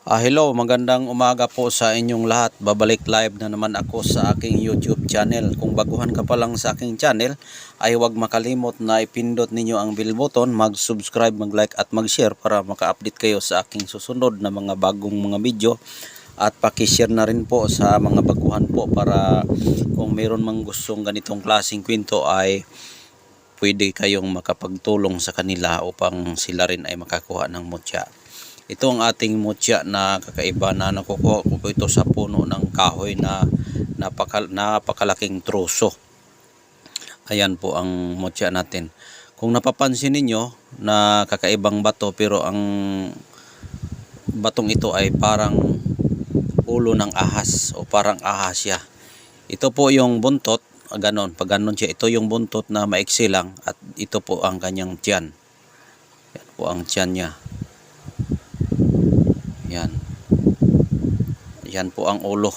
Hello, magandang umaga po sa inyong lahat. Babalik live na naman ako sa aking YouTube channel. Kung baguhan ka pa lang sa aking channel, ay huwag makalimot na ipindot ninyo ang bell button, mag-subscribe, mag-like at mag-share para maka-update kayo sa aking susunod na mga bagong mga video. At paki-share na rin po sa mga baguhan po para kung mayroon mang gustong ganitong klaseng kwento ay pwede kayong makapagtulong sa kanila upang sila rin ay makakuha ng mutya. Ito ang ating mutya na kakaiba na nakukuha ko po ito sa puno ng kahoy na napakalaking troso. Ayan po ang mutya natin. Kung napapansin ninyo na kakaibang bato, pero ang batong ito ay parang ulo ng ahas o parang ahas siya. Ito po yung buntot, ganon, pag ganon siya, ito yung buntot na maiksi lang at ito po ang kanyang tiyan. Yan po ang tiyan niya. Yan. Yan po ang ulo.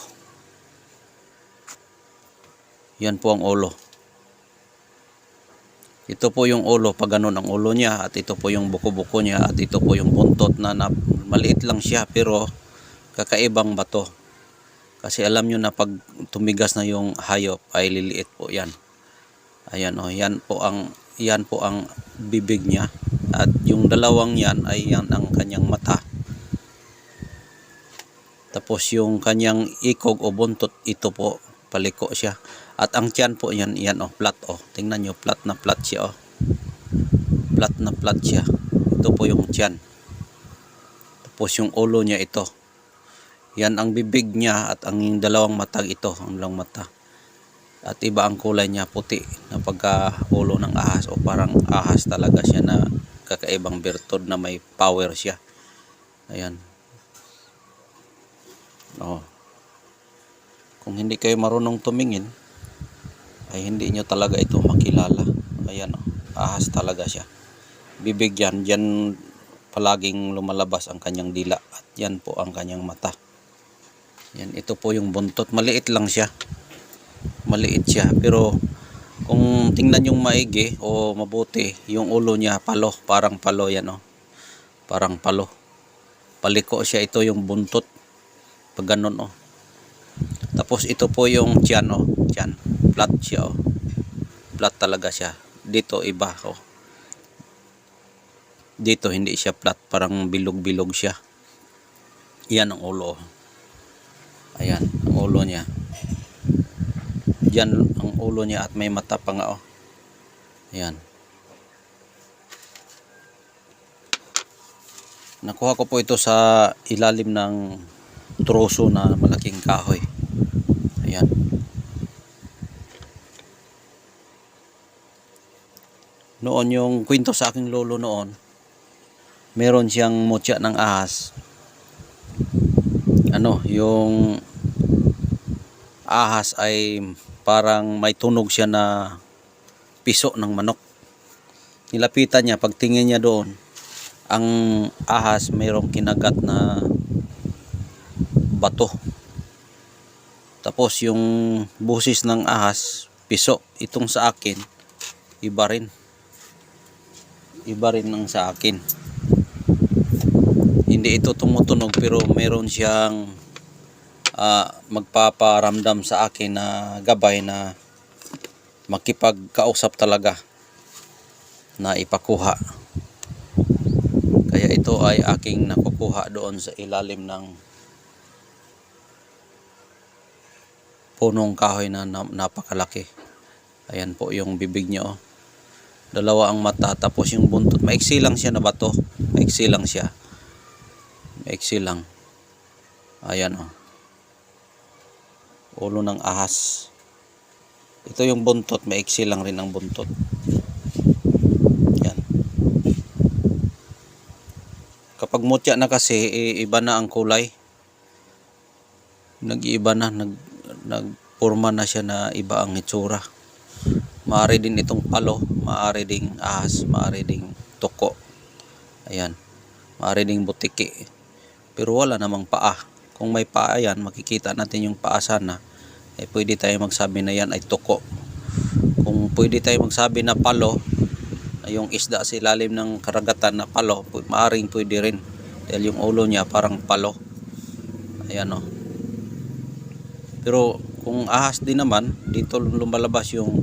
Yan po ang ulo. Ito po yung ulo, pag ganun ang ulo niya, at ito po yung buko-buko niya, at ito po yung buntot na maliit lang siya pero kakaibang bato. Kasi alam nyo na pag tumigas na yung hayop ay liliit po yan. Ayan o, yan po ang bibig niya. At yung dalawang yan ay yan ang kanyang mata. Tapos yung kanyang ikog o buntot, ito po, paliko siya. At ang tiyan po, yan o, flat o. Tingnan nyo, flat na flat siya o. Flat na flat siya. Ito po yung tiyan. Tapos yung ulo niya ito. Yan ang bibig niya at ang dalawang matag ito, ang dalawang mata. At iba ang kulay niya, puti na pagka ulo ng ahas o parang ahas talaga siya na kakaibang bertod na may power siya. Ayan. Oh. Kung hindi kayo marunong tumingin ay hindi nyo talaga ito makilala. Ayan oh, ahas talaga siya. Bibig yan, dyan palaging lumalabas ang kanyang dila at yan po ang kanyang mata. Yan, ito po yung buntot, maliit lang siya. Maliit siya pero kung tingnan yung maigi o mabuti, yung ulo niya palo, parang palo yan oh. Parang palo. Paliko siya, ito yung buntot. Pag ganun oh. Tapos ito po yung tiyan oh, tiyan. Flat siya oh. Flat talaga siya. Dito iba oh. Dito hindi siya flat, parang bilog-bilog siya. Yan ang ulo oh. Ayan, ang ulo niya. Diyan ang ulo niya at may mata pa nga oh. Ayan. Nakuha ko po ito sa ilalim ng troso na malaking kahoy. Ayan. Noon yung kwento sa aking lolo noon, meron siyang mutya ng ahas. Yung ahas ay parang may tunog siya na piso ng manok. Nilapitan niya, pagtingin niya doon, ang ahas mayroong kinagat na bato. Tapos yung busis ng ahas, piso. Itong sa akin, iba rin. Iba rin ang sa akin. Hindi ito tumutunog pero meron siyang magpaparamdam sa akin na gabay na makipagkausap talaga na ipakuha. Kaya ito ay aking nakukuha doon sa ilalim ng punong kahoy na napakalaki. Ayan po yung bibig niya oh. Dalawa ang mata, tapos yung buntot. Maiksi lang siya na bato. Maiksi lang siya. Maiksi lang. Ayan oh. Ulo ng ahas. Ito yung buntot, maiksi lang rin ang buntot. Yan. Kapag mutya na kasi, iba na ang kulay. Nag-iiba na, nagporma na siya na iba ang itsura. Maaari din itong palo, maaari ding ahas, maaari ding tuko. Ayan. Maaari ding butiki. Pero wala namang paa. Kung may paa yan, makikita natin yung paa sana. Eh pwede tayo magsabi na yan ay tuko. Kung pwede tayo magsabi na palo, yung isda sa ilalim ng karagatan na palo, maaaring pwede rin. Dahil yung ulo niya parang palo. Ayan o. Pero kung ahas din naman, dito lumalabas yung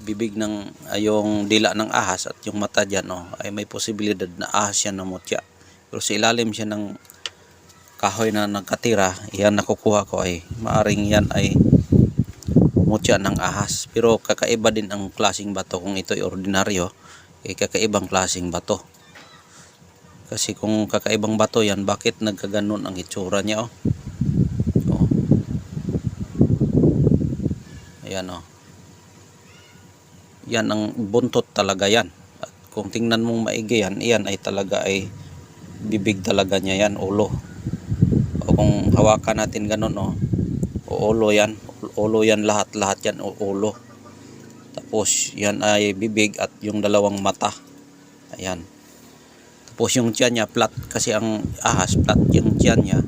bibig ng yung dila ng ahas at yung mata dyan, oh, ay may posibilidad na ahas yan na mutya. Pero sa ilalim siya ng kahoy na nagkatira, yan nakukuha ko ay maaring yan ay mutya ng ahas. Pero kakaiba din ang klaseng bato. Kung ito ay ordinaryo, ay kakaibang klaseng bato. Kasi kung kakaibang bato yan, bakit nagkaganon ang itsura niya, oh? Oh. Ayan, oh. Yan ang buntot talaga yan. At kung tingnan mong maigi yan, iyan ay talaga ay bibig talaga niya yan, ulo. O kung hawakan natin ganun, oh, ulo yan. Ulo yan, lahat yan, ulo. Tapos yan ay bibig at yung dalawang mata. Ayan. Tapos yung tiyan niya flat, kasi ang ahas flat yung tiyan niya.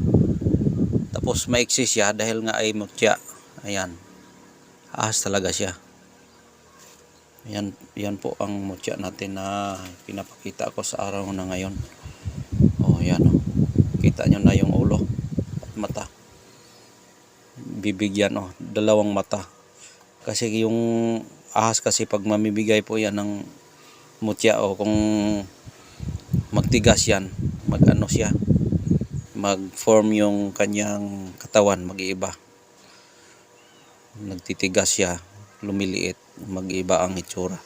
Tapos maiksi siya dahil nga ay mutya. Ayan. Ahas talaga siya. Yan po ang mutya natin na pinapakita ko sa araw na ngayon. Oh, yan, oh. Kita nyo na yung ulo at mata. Bibig yan, oh, dalawang mata. Kasi yung ahas kasi pag mamibigay po yan ng mutya, o kung magtigas yan, mag-ano siya, mag-form yung kanyang katawan, mag-iiba. Nagtitigas siya, lumiliit, mag-iiba ang itsura.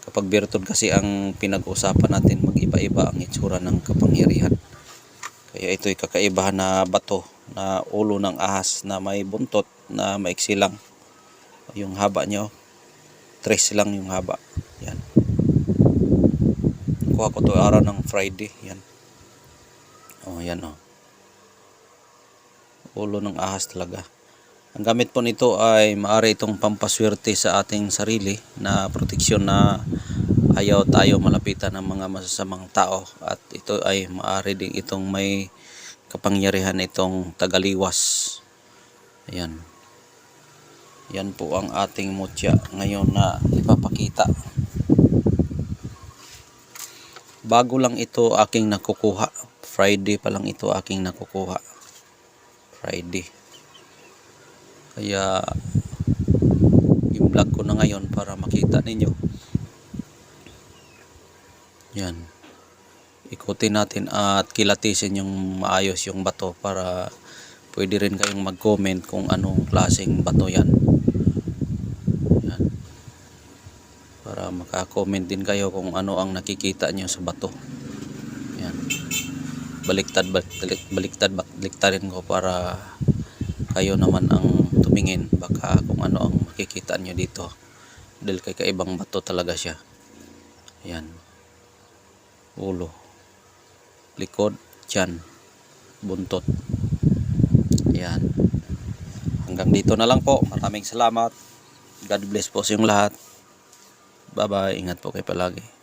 Kapag virtud kasi ang pinag-usapan natin, mag-iba-iba ang itsura ng kapangyarihan. Kaya ito'y kakaibahan na bato, na ulo ng ahas na may buntot na maiksi lang. Yung haba nyo, 3 lang yung haba. Yan. Kuha ko to araw ng Friday. Yan. Oh, yan, oh. Ulo ng ahas talaga. Ang gamit po nito ay maaari itong pampaswerte sa ating sarili, na proteksyon na ayaw tayo malapitan ng mga masasamang tao. At ito ay maaari din itong may kapangyarihan itong tagaliwas. Ayan. Yan po ang ating mutya ngayon na ipapakita. Bago lang ito aking nakukuha. Friday pa lang ito aking nakukuha. Friday. Kaya i-vlog ko na ngayon para makita ninyo. Yan. Ikutin natin at kilatisin yung maayos yung bato para pwede rin kayong mag-comment kung anong klaseng bato yan. Yan. Para maka-comment din kayo kung ano ang nakikita nyo sa bato. Yan. Baliktarin ko para kayo naman ang tumingin, baka kung ano ang makikita nyo dito, dahil kay kaibang bato talaga siya. Ayan, ulo, likod, tiyan, buntot. Ayan. Hanggang dito na lang po. Maraming salamat. God bless po sa inyong lahat. Bye bye. Ingat po kayo palagi.